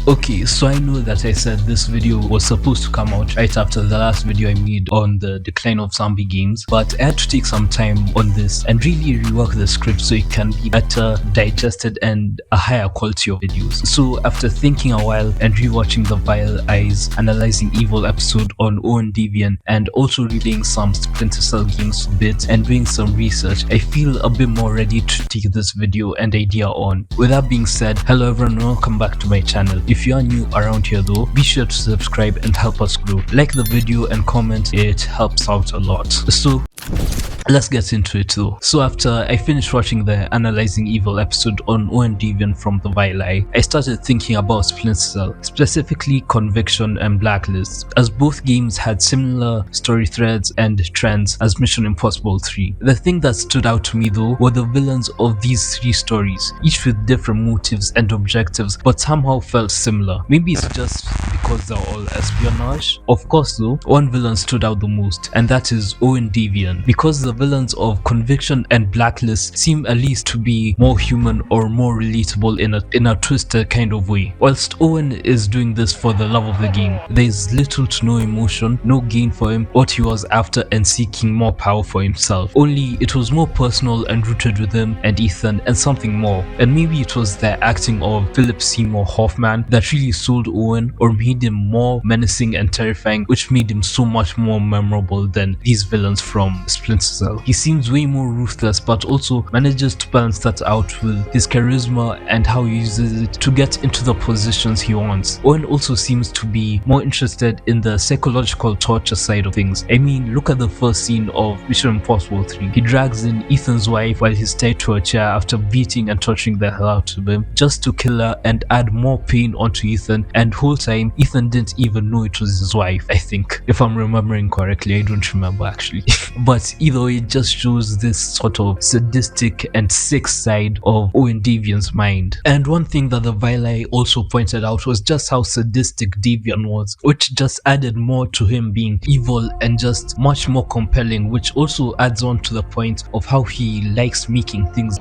Okay, so I know that I said this video was supposed to come out right after the last video I made on the decline of zombie games, but I had to take some time on this and really rework the script so it can be better digested and a higher quality of videos. So after thinking a while and rewatching the Vile Eyes Analyzing Evil episode on Owen Davian and also reading some Splinter Cell games bits and doing some research, I feel a bit more ready to take this video and idea on. With that being said, hello everyone and welcome back to my channel. If you are new around here though, be sure to subscribe and help us grow. Like the video and comment, it helps out a lot. So let's get into it though. So after I finished watching the Analyzing Evil episode on Owen Davian from the Vile Eye, I started thinking about Splinter Cell, specifically Conviction and Blacklist, as both games had similar story threads and trends as Mission Impossible 3. The thing that stood out to me though were the villains of these three stories, each with different motives and objectives but somehow felt similar. Maybe it's just because they're all espionage. Of course though, one villain stood out the most, and that is Owen Davian, because the villains of Conviction and Blacklist seem at least to be more human or more relatable in a twisted kind of way. Whilst Owen is doing this for the love of the game, there is little to no emotion, no gain for him, what he was after and seeking more power for himself. Only it was more personal and rooted with him and Ethan and something more. And maybe it was the acting of Philip Seymour Hoffman that really sold Owen or made him more menacing and terrifying, which made him so much more memorable than these villains from Splinter Cell. He seems way more ruthless but also manages to balance that out with his charisma and how he uses it to get into the positions he wants. Owen also seems to be more interested in the psychological torture side of things. I mean, look at the first scene of Mission Impossible 3. He drags in Ethan's wife while he's tied to a chair after beating and torturing the hell out of him just to kill her and add more pain onto Ethan, and whole time Ethan didn't even know it was his wife, I think, if I'm remembering correctly. I don't remember actually. But either way, it just shows this sort of sadistic and sick side of Owen Davian's mind. And one thing that the Vile Eye also pointed out was just how sadistic Davian was, which just added more to him being evil and just much more compelling, which also adds on to the point of how he likes making things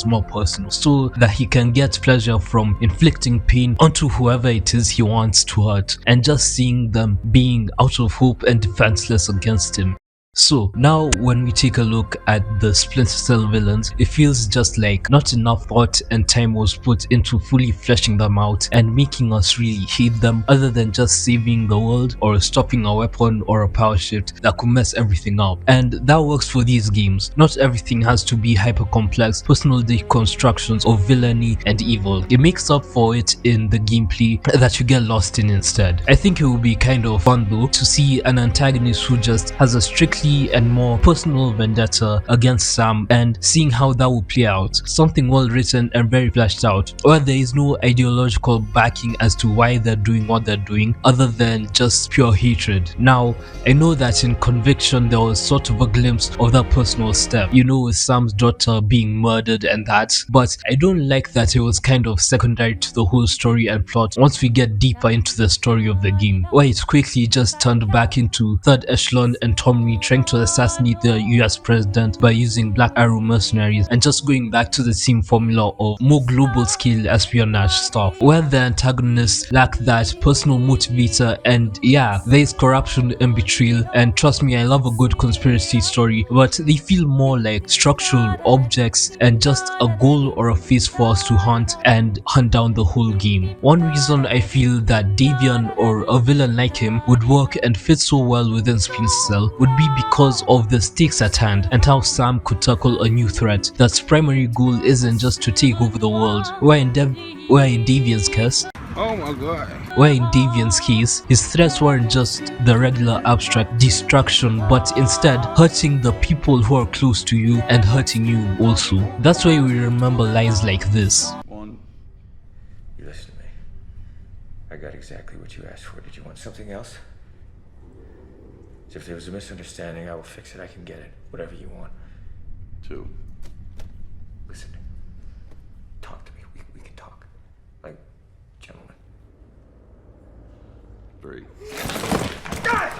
more personal, so that he can get pleasure from inflicting pain onto whoever it is he wants to hurt and just seeing them being out of hope and defenseless against him. So now when we take a look at the Splinter Cell villains, it feels just like not enough thought and time was put into fully fleshing them out and making us really hate them, other than just saving the world or stopping a weapon or a power shift that could mess everything up. And that works for these games. Not everything has to be hyper complex personal deconstructions of villainy and evil. It makes up for it in the gameplay that you get lost in instead. I think it would be kind of fun though to see an antagonist who just has a strictly and more personal vendetta against Sam, and seeing how that will play out. Something well written and very fleshed out, where there is no ideological backing as to why they're doing what they're doing other than just pure hatred. Now, I know that in Conviction there was sort of a glimpse of that personal step, you know, with Sam's daughter being murdered and that, but I don't like that it was kind of secondary to the whole story and plot once we get deeper into the story of the game, where it quickly just turned back into third echelon and Tommy trying to assassinate the US president by using Black Arrow mercenaries and just going back to the same formula of more global scale espionage stuff, where the antagonists lack that personal motivator. And yeah, there is corruption and betrayal, and trust me, I love a good conspiracy story, but they feel more like structural objects and just a goal or a phase for us to hunt and hunt down the whole game. One reason I feel that Davian or a villain like him would work and fit so well within Splinter Cell would be because of the stakes at hand and how Sam could tackle a new threat that's primary goal isn't just to take over the world, where in Davian's case, where in Davian's case, his threats weren't just the regular abstract destruction, but instead hurting the people who are close to you and hurting you also. That's why we remember lines like this. You listen to me. I got exactly what you asked for. Did you want something else? So if there was a misunderstanding, I will fix it. I can get it. Whatever you want. 2. Listen. Talk to me. We can talk. Like gentlemen. 3. God!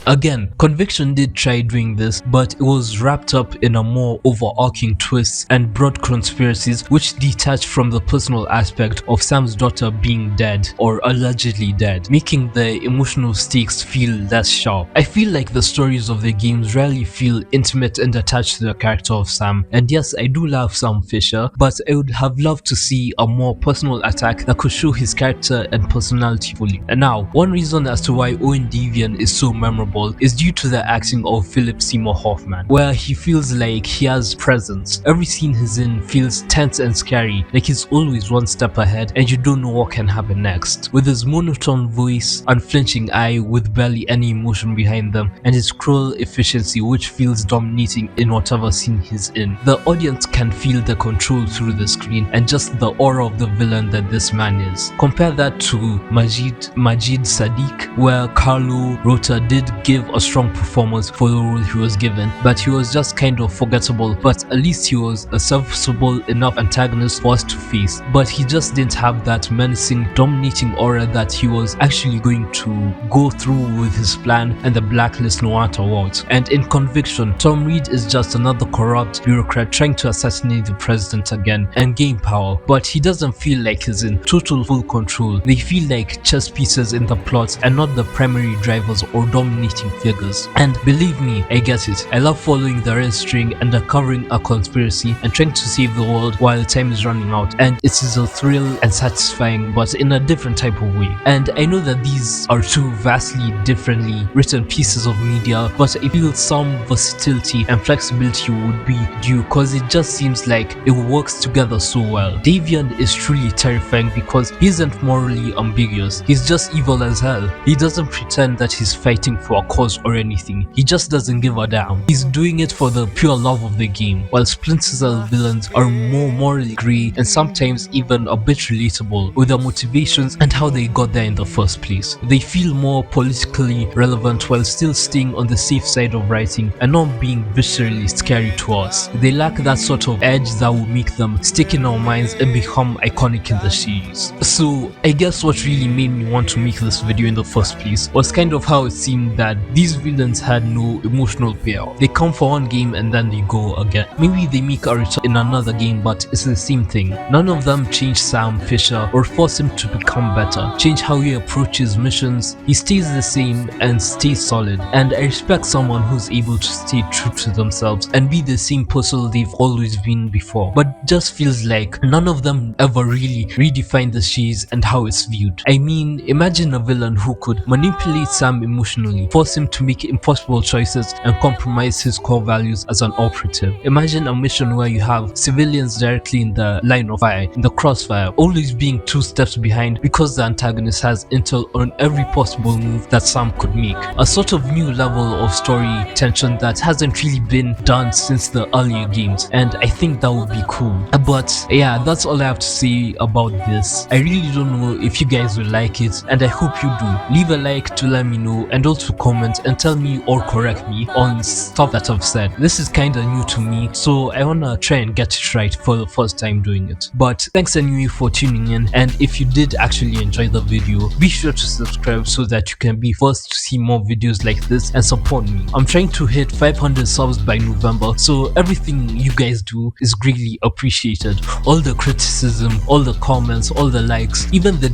Again, Conviction did try doing this, but it was wrapped up in a more overarching twist and broad conspiracies which detached from the personal aspect of Sam's daughter being dead or allegedly dead, making the emotional stakes feel less sharp. I feel like the stories of the games rarely feel intimate and attached to the character of Sam, and yes, I do love Sam Fisher, but I would have loved to see a more personal attack that could show his character and personality fully. And now, one reason as to why Owen Davian is so memorable is due to the acting of Philip Seymour Hoffman, where he feels like he has presence. Every scene he's in feels tense and scary, like he's always one step ahead and you don't know what can happen next. With his monotone voice, unflinching eye with barely any emotion behind them, and his cruel efficiency which feels dominating in whatever scene he's in, the audience can feel the control through the screen and just the aura of the villain that this man is. Compare that to Majid Sadiq, where Carlo Rota did give a strong performance for the role he was given, but he was just kind of forgettable, but at least he was a serviceable enough antagonist for us to face. But he just didn't have that menacing, dominating aura that he was actually going to go through with his plan and the blacklist no matter what. And in Conviction, Tom Reed is just another corrupt bureaucrat trying to assassinate the president again and gain power, but he doesn't feel like he's in total full control. They feel like chess pieces in the plot and not the primary drivers or dominating figures. And believe me, I get it. I love following the red string and uncovering a conspiracy and trying to save the world while time is running out, and it is a thrill and satisfying, but in a different type of way. And I know that these are two vastly differently written pieces of media, but I feel some versatility and flexibility would be due because it just seems like it works together so well. Davian is truly terrifying because he isn't morally ambiguous, he's just evil as hell. He doesn't pretend that he's fighting for a cause or anything, he just doesn't give a damn. He's doing it for the pure love of the game, while Splinter Cell villains are more morally grey and sometimes even a bit relatable with their motivations and how they got there in the first place. They feel more politically relevant while still staying on the safe side of writing and not being viscerally scary to us. They lack that sort of edge that will make them stick in our minds and become iconic in the series. So I guess what really made me want to make this video in the first place was kind of how it seemed that these villains had no emotional payoff. They come for one game and then they go again. Maybe they make a return in another game, but it's the same thing. None of them change Sam Fisher or force him to become better, change how he approaches missions. He stays the same and stays solid, and I respect someone who's able to stay true to themselves and be the same person they've always been before. But just feels like none of them ever really redefined the series and how it's viewed. I mean, imagine a villain who could manipulate Sam emotionally, force him to make impossible choices and compromise his core values as an operative. Imagine a mission where you have civilians directly in the line of fire, in the crossfire, always being 2 steps behind because the antagonist has intel on every possible move that Sam could make. A sort of new level of story tension that hasn't really been done since the earlier games, and I think that would be cool. But yeah, that's all I have to say about this. I really don't know if you guys will like it, and I hope you do. Leave a like to let me know, and also comment and tell me or correct me on stuff that I've said. This is kinda new to me, so I wanna try and get it right for the first time doing it. But thanks anyway for tuning in, and if you did actually enjoy the video, be sure to subscribe so that you can be first to see more videos like this and support me. I'm trying to hit 500 subs by November, so everything you guys do is greatly appreciated. All the criticism, all the comments, all the likes, even the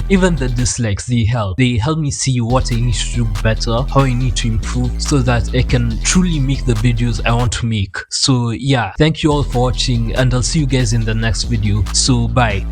even the dislikes, they help me see what I need to do better, how I need to improve, so that I can truly make the videos I want to make. So yeah, thank you all for watching, and I'll see you guys in the next video. So bye.